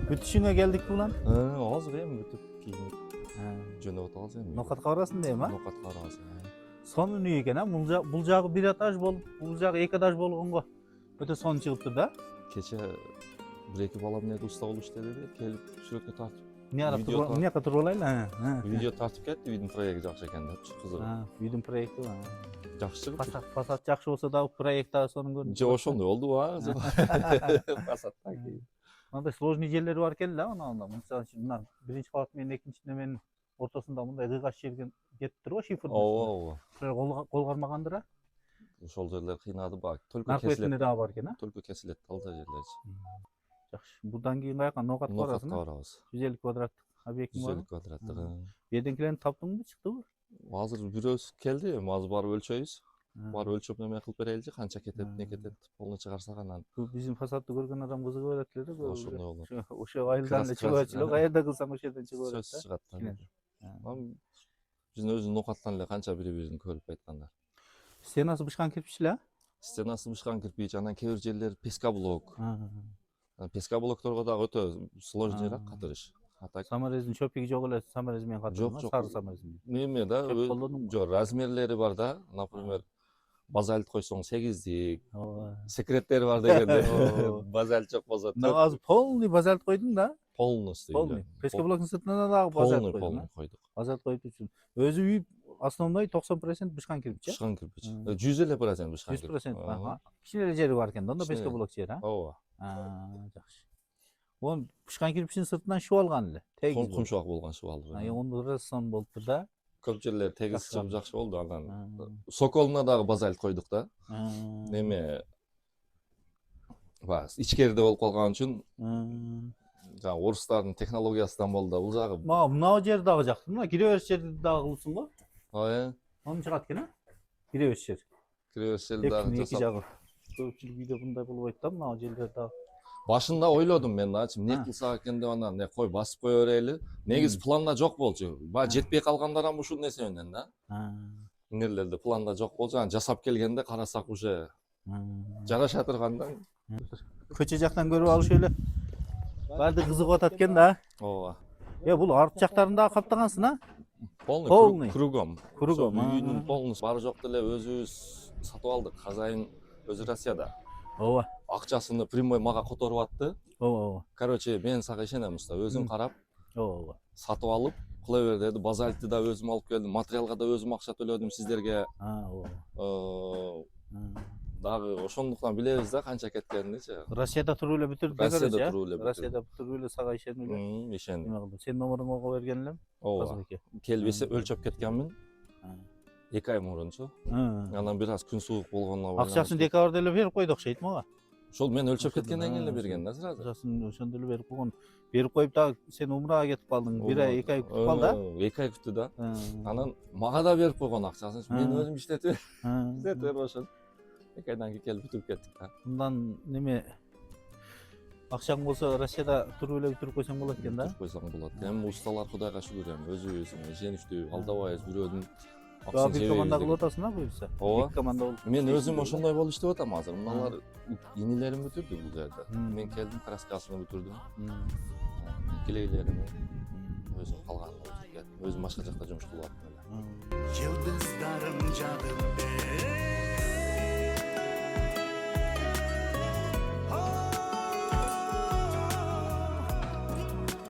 Бүтүшүңө келдик булан. Азыр эми бүтүп кийинип жөнөп атабыз эми. Нокатка барасың дейм, а? Нокатка барабыз. Сонун үй экен, а? Бул жагы бир этаж болуп, бул жагы эки этаж болгонго өтө сонун чыгыптыр да. Кече бир-эки балам эмнеде уста болуп иштеди деп келип сүрөткө тартып. Эмне туруп алайлы? Видео тартып кетти, үйдүн проекти жакшы экен деп кызыгып. Үйдүн проекти Жакшы чыгып. Фасад жакшы болсо дагы проект дагы сонун көрүнүп. Же ошондой болдубу, а? Фасадтан кийин. Мындай сложный жерлери бар экен да, анда. Мисалы үчүн мына биринчи кабат менен экинчи неменин ортосунда мындай кыйгач жер кетиптир го, шифр. Ооба. Кол кармагандыр, а? Ошол жерлер кыйнады баг. Только Наркөтүнө дагы бар экен, а? Только кесилет алда жерлерчи. Жакшы. Бурдан кийин каяка Нокатка барасың? Нокатка барабыз. 150 квадраттык объектиң бар. 150 квадраттык. Бердеңкилерин таптыңбы, чыктыбы? Азыр бирөөсү келди, азыр барып өлчөйбүз. Барып өлчөп неме кылып береличи, канча кетет, не кетет, полный чыгарсак анан. Биздин фасадты көргөн адам кызыга берет эле да. Ошондой болот. Ошо айылдан эле чыгып атчылы, каерде кылсаң ошол жерден чыгып берет да. Сөзсүз чыгат. Биздин өзү Нокаттан эле канча бири-бирин көрүп айткандар. Стенасы бышкан кирпич эле, а? Стенасы бышкан кирпич, анан кээ бир жерлери пескоблок. Пескоблокторго дагы өтө сложныйраак катырыш. Саморездин чөпүгү жок эле, саморез менен катырган, сары саморез менен. Неме да, жок, размерлери бар да, например, базальт койсоң 8дик, секреттери бар дегенде. Базальт жок болсо 4. Мына азыр полный базальт койдуң да? Полностью. Полный. Пескоблоктун сыртына дагы базальт койдуң. Койдук. Базальт коюп үчүн. Өзү үй основной 90% бышкан кирпич. Бышкан кирпич. 100% бышкан кирпич. 100%. Кичине жери бар экен да, ондо пескоблок жери, а? Ооба. Жакшы. Он бышкан кирпичтин сыртынан шып алган эле. Тегиз. Кумшуак болгон шып алып. Ондо рассон болуптур да. Көп жерлер тегиз чыгып жакшы болду. Анан соколуна дагы базальт койдук да. Неме бас ичкерде болуп калган үчүн жана орустардын технологиясынан болду да бул жагы. Мына жер дагы жакты. Мына кире бериш жерди дагы кылсың го? Ону чыгат экен, а? Кире бериш жер. Кире бериш жерди дагы жасап. Эки жагы. Көпчүлүк үйдө мындай болбойт да, мына жерлер дагы. Башында ойлодум мен дагычы, эмне кылсак экен деп анан кой басып кое берели. Негиз планда жок болчу. Баа жетпей калгандар ам ушул нерсе менен да. Нерлерде планда жок болчу, анан жасап келгенде карасак уже жараша турганда. Көчө жактан көрүп алыш эле. Баарды кызыгып атат экен да. Ооба. Бул арт жактарын дагы каптагансың, а? Полный. Кругом. Үйдүн полностью бары жок деле өзүбүз сатып алдык. Хозяин өзү Россияда. Ооба. Акчасыны прямой мага которуп атты. Ооба. Короче, мен сага ишенем уста. Өзүң карап. Ооба. Сатып алып, кыла бер деди. Базальтты да өзүм алып келдим. Материалга да өзүм акча төлөдүм сиздерге. Ооба. Дагы ошондуктан билебиз да канча кеткениничи. Россияда туруп эле бүтүрдүк. Россияда туруп эле бүтүрдүк. Россияда бүтүрүп эле сага ишенип эле. Ишендим. Сенин номеруңду кое берген элем. Ооба. Келбесе өлчөп кеткенмин. 2 ай мурунчу. Анан бир аз күн суук болгонуна байланыштуу. Акчасын декабрда эле берип койду окшойт мага. Ошол мен өлчөп кеткенден кийин эле берген да сразу. Акчасын ошондо эле берип койгон. Берип коюп дагы сен умрага кетип калдың. 1 ай, 2 ай күтүп кал да. 2 ай күттү да. Анан мага да берип койгон акчасын. Мен өзүм иштетип берип ошол. 2 айдан кийин келип бүтүрүп кеттик да. Мындан неме акчаң болсо Россияда туруп эле бүтүрүп койсоң болот экен да. Бүтүрүп койсоң болот. Эми усталар Кудайга шүгүр эми өзүбүз ишеничтүү алдабайбыз бирөөдүн бир команда кылып атасың да буюрса. Ооба. Бир команда болуп. Мен өзүм ошондой болуп иштеп атам азыр. Мыналар инилерим бүтүрдү бул жерде. Мен келдим, краскасын бүтүрдүм. Килейлерими өзүм калганын бүтүрүп кеттим. Өзүм башка жакта жумуш кылып аттым эле. Yıldızlarım canım